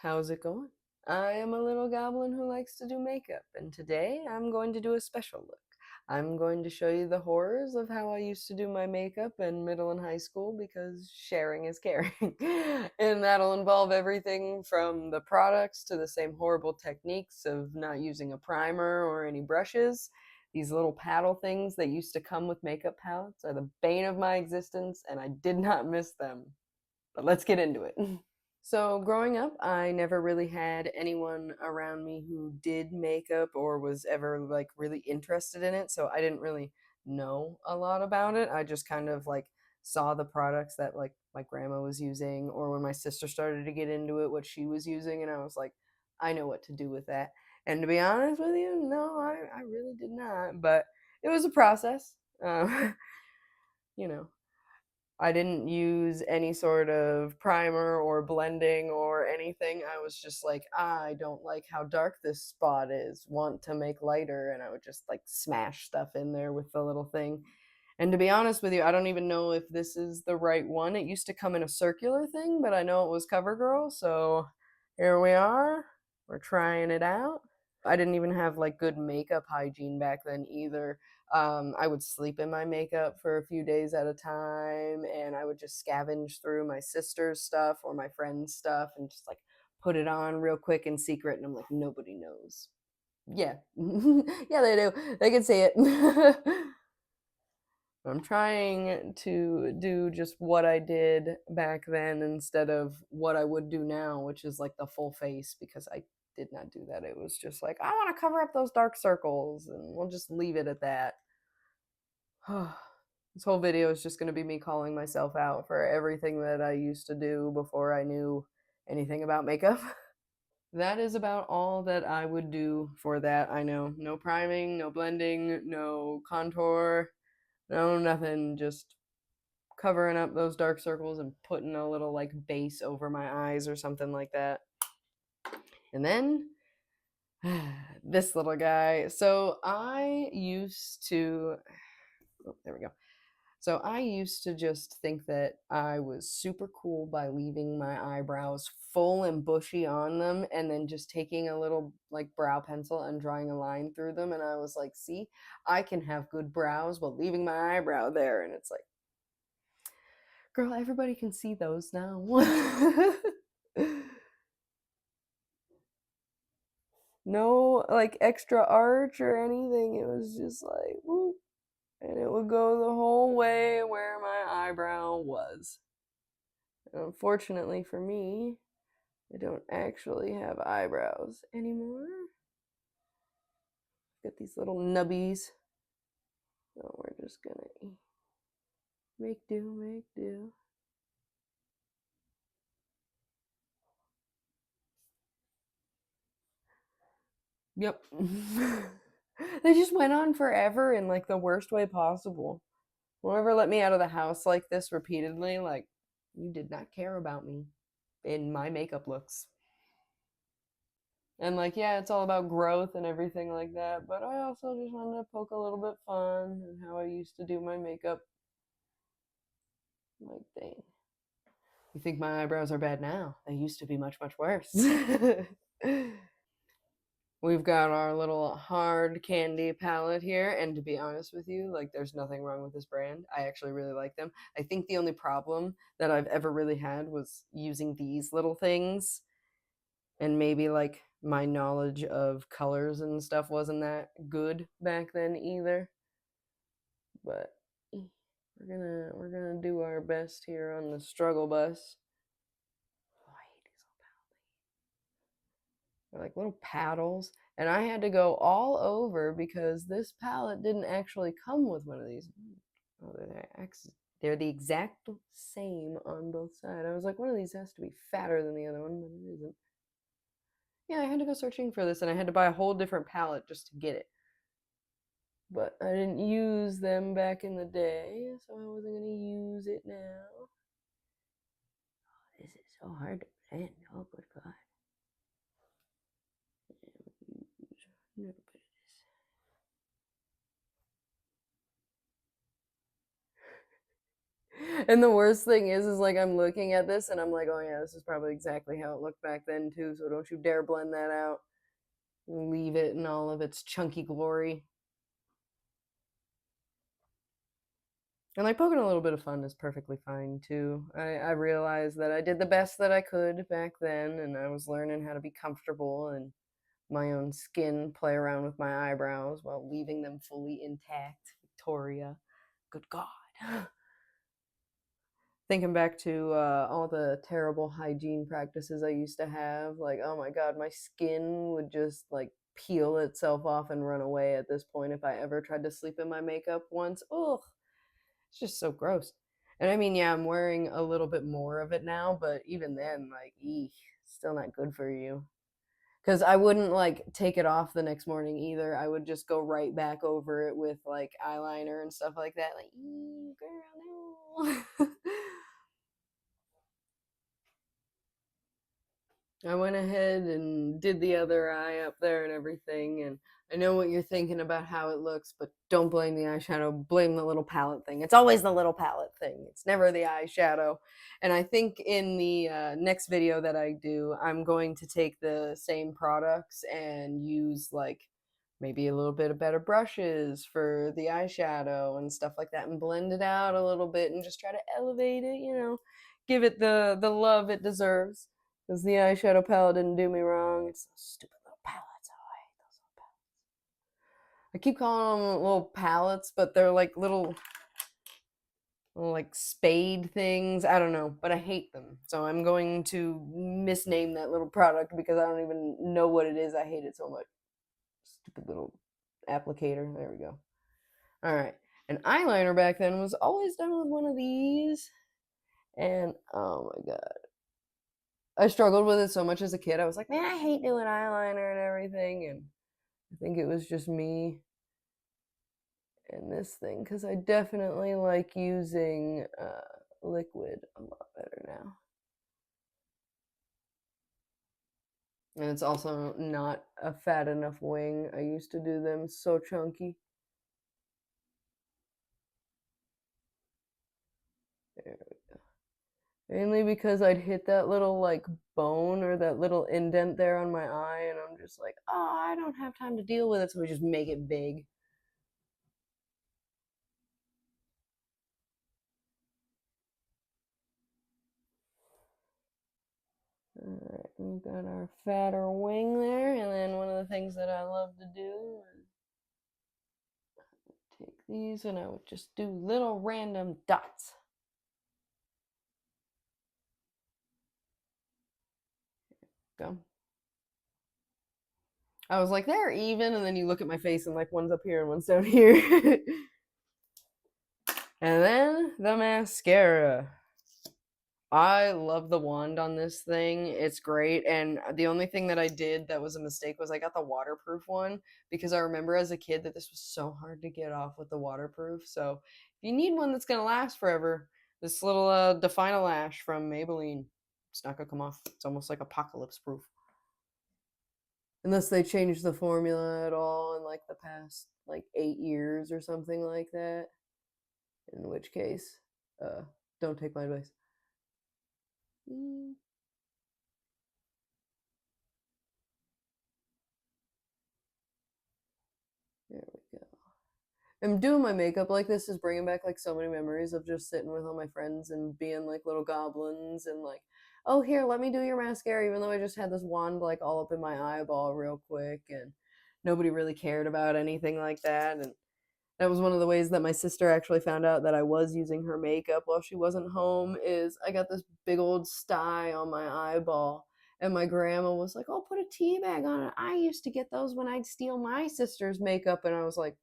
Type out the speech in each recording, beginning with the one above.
How's it going? I am a little goblin who likes to do makeup, and today I'm going to do a special look. I'm going to show you the horrors of how I used to do my makeup in middle and high school because sharing is caring. And that'll involve everything from the products to the same horrible techniques of not using a primer or any brushes. These little paddle things that used to come with makeup palettes are the bane of my existence, and I did not miss them. But let's get into it. So, growing up, I never really had anyone around me who did makeup or was ever like really interested in it. So, I didn't really know a lot about it. I just kind of like saw the products that like my grandma was using, or when my sister started to get into it, what she was using, and I was like, I know what to do with that. And to be honest with you, no, I really did not. But it was a process. You know, I didn't use any sort of primer or blending or anything. I was just like, I don't like how dark this spot is, want to make lighter. And I would just like smash stuff in there with the little thing. And to be honest with you, I don't even know if this is the right one. It used to come in a circular thing, but I know it was Covergirl. So here we are. We're trying it out. I didn't even have like good makeup hygiene back then either. I would sleep in my makeup for a few days at a time, and I would just scavenge through my sister's stuff or my friend's stuff and just like put it on real quick in secret. And I'm like, nobody knows. Yeah, yeah, they do. They can see it. I'm trying to do just what I did back then instead of what I would do now, which is like the full face, because I did not do that. It was just like, I want to cover up those dark circles, and we'll just leave it at that. This whole video is just going to be me calling myself out for everything that I used to do before I knew anything about makeup. That is about all that I would do for that. I know. No priming, no blending, no contour, no nothing. Just covering up those dark circles and putting a little like base over my eyes or something like that. And then this little guy. So I used to, oh, there we go. So I used to just think that I was super cool by leaving my eyebrows full and bushy on them and then just taking a little like brow pencil and drawing a line through them. And I was like, see, I can have good brows while leaving my eyebrow there. And it's like, girl, everybody can see those now. No like extra arch or anything. It was just like, whoop, and it would go the whole way where my eyebrow was. And unfortunately for me, I don't actually have eyebrows anymore. Got these little nubbies. So we're just gonna make do, make do. Yep. They just went on forever in like the worst way possible. Whoever let me out of the house like this repeatedly, like, you did not care about me in my makeup looks. And like, yeah, it's all about growth and everything like that, but I also just wanted to poke a little bit fun and how I used to do my makeup. Like, dang. You think my eyebrows are bad now? They used to be much, much worse. We've got our little hard candy palette here, and to be honest with you, like there's nothing wrong with this brand. I actually really like them. I think the only problem that I've ever really had was using these little things, and maybe like my knowledge of colors and stuff wasn't that good back then either. But we're gonna do our best here on the struggle bus. Oh, I hate these little they're like little paddles. And I had to go all over because this palette didn't actually come with one of these. Oh, they're the exact same on both sides. I was like, one of these has to be fatter than the other one, but it isn't. Yeah, I had to go searching for this and I had to buy a whole different palette just to get it. But I didn't use them back in the day, so I wasn't going to use it now. Oh, this is so hard to blend. Oh, good God. And the worst thing is like I'm looking at this and I'm like, oh yeah, this is probably exactly how it looked back then too. So don't you dare blend that out. Leave it in all of its chunky glory. And like poking a little bit of fun is perfectly fine too. I realized that I did the best that I could back then, and I was learning how to be comfortable in my own skin, play around with my eyebrows while leaving them fully intact. Victoria, good God. Thinking back to all the terrible hygiene practices I used to have, like, oh my God, my skin would just like peel itself off and run away at this point if I ever tried to sleep in my makeup once. Ugh. It's just so gross. And I mean, yeah, I'm wearing a little bit more of it now, but even then, like, eek, still not good for you. Because I wouldn't like take it off the next morning either. I would just go right back over it with like eyeliner and stuff like that. Like, girl, no. I went ahead and did the other eye up there and everything, and I know what you're thinking about how it looks, but don't blame the eyeshadow, blame the little palette thing. It's always the little palette thing. It's never the eyeshadow. And I think in the next video that I do, I'm going to take the same products and use like maybe a little bit of better brushes for the eyeshadow and stuff like that and blend it out a little bit and just try to elevate it, you know, give it the love it deserves. Because the eyeshadow palette didn't do me wrong. It's those stupid little palettes. Oh, I hate those little palettes. I keep calling them little palettes, but they're like little like spade things. I don't know, but I hate them. So I'm going to misname that little product because I don't even know what it is. I hate it so much. Stupid little applicator. There we go. All right. An eyeliner back then was always done with one of these. And oh my God. I struggled with it so much as a kid. I was like, man, I hate doing eyeliner and everything. And I think it was just me and this thing because I definitely like using liquid a lot better now. And it's also not a fat enough wing. I used to do them so chunky. There we go. Mainly because I'd hit that little like bone or that little indent there on my eye, and I'm just like, oh, I don't have time to deal with it, so we just make it big. Alright, we've got our fatter wing there, and then one of the things that I love to do is take these and I would just do little random dots. Go. I was like, they're even, and then you look at my face and like one's up here and one's down here. And then the mascara. I love the wand on this thing. It's great. And the only thing that I did that was a mistake was I got the waterproof one because I remember as a kid that this was so hard to get off with the waterproof. So if you need one that's going to last forever, this little Define a Lash from Maybelline, it's not going to come off. It's almost like apocalypse proof. Unless they changed the formula at all in like the past like 8 years or something like that. In which case, don't take my advice. There we go. And doing my makeup like this is bringing back like so many memories of just sitting with all my friends and being like little goblins and like, oh, here, let me do your mascara, even though I just had this wand like all up in my eyeball real quick and nobody really cared about anything like that. And that was one of the ways that my sister actually found out that I was using her makeup while she wasn't home is I got this big old sty on my eyeball. And my grandma was like, oh, put a tea bag on it. I used to get those when I'd steal my sister's makeup. And I was like,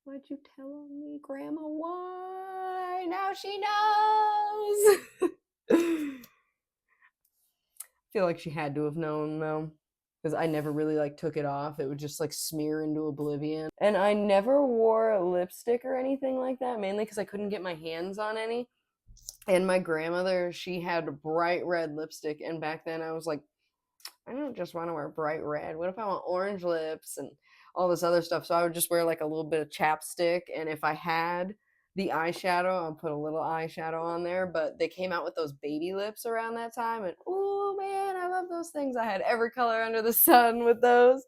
why'd you tell me, Grandma? Why? Now she knows. I feel like she had to have known, though. Because I never really like took it off. It would just like smear into oblivion. And I never wore lipstick or anything like that, mainly because I couldn't get my hands on any. And my grandmother, she had bright red lipstick. And back then I was like, I don't just want to wear bright red. What if I want orange lips and all this other stuff? So I would just wear like a little bit of chapstick. And if I had the eyeshadow. I'll put a little eyeshadow on there, but they came out with those baby lips around that time, and oh man, I love those things. I had every color under the sun with those.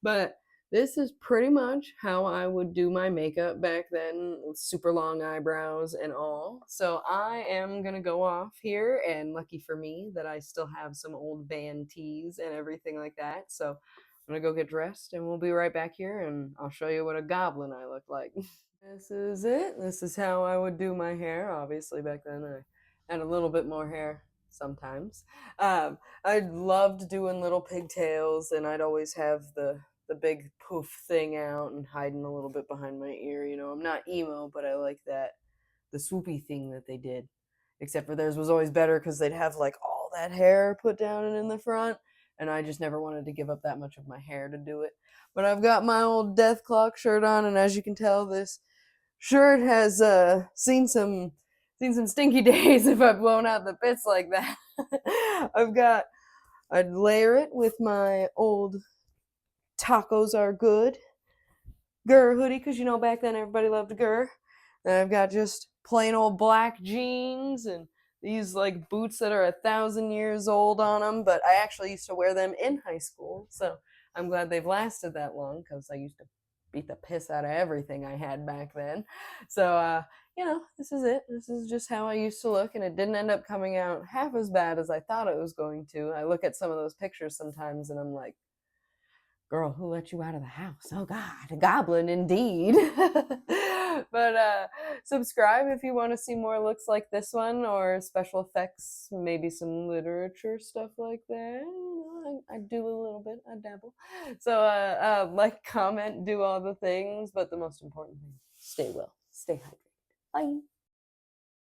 But this is pretty much how I would do my makeup back then, with super long eyebrows and all. So I am gonna go off here, and lucky for me that I still have some old band tees and everything like that. So I'm gonna go get dressed, and we'll be right back here, and I'll show you what a goblin I look like. This is it. This is how I would do my hair. Obviously, back then I had a little bit more hair sometimes. I loved doing little pigtails, and I'd always have the big poof thing out and hiding a little bit behind my ear. You know, I'm not emo, but I like that the swoopy thing that they did. Except for theirs was always better because they'd have like all that hair put down and in the front, and I just never wanted to give up that much of my hair to do it. But I've got my old Death Clock shirt on, and as you can tell, this shirt has seen some stinky days if I've blown out the bits like that. I'd layer it with my old Tacos Are Good Gurr hoodie, because you know back then everybody loved Gurr. And I've got just plain old black jeans and these like boots that are 1,000 years old on them, but I actually used to wear them in high school, so I'm glad they've lasted that long because I used to beat the piss out of everything I had back then. So, this is it. This is just how I used to look, and it didn't end up coming out half as bad as I thought it was going to. I look at some of those pictures sometimes and I'm like, girl, who let you out of the house? Oh God, a goblin indeed. But subscribe if you want to see more looks like this one, or special effects, maybe some literature stuff like that. I do a little bit, I dabble. So like, comment, do all the things, but the most important thing, stay well, stay hydrated. Bye.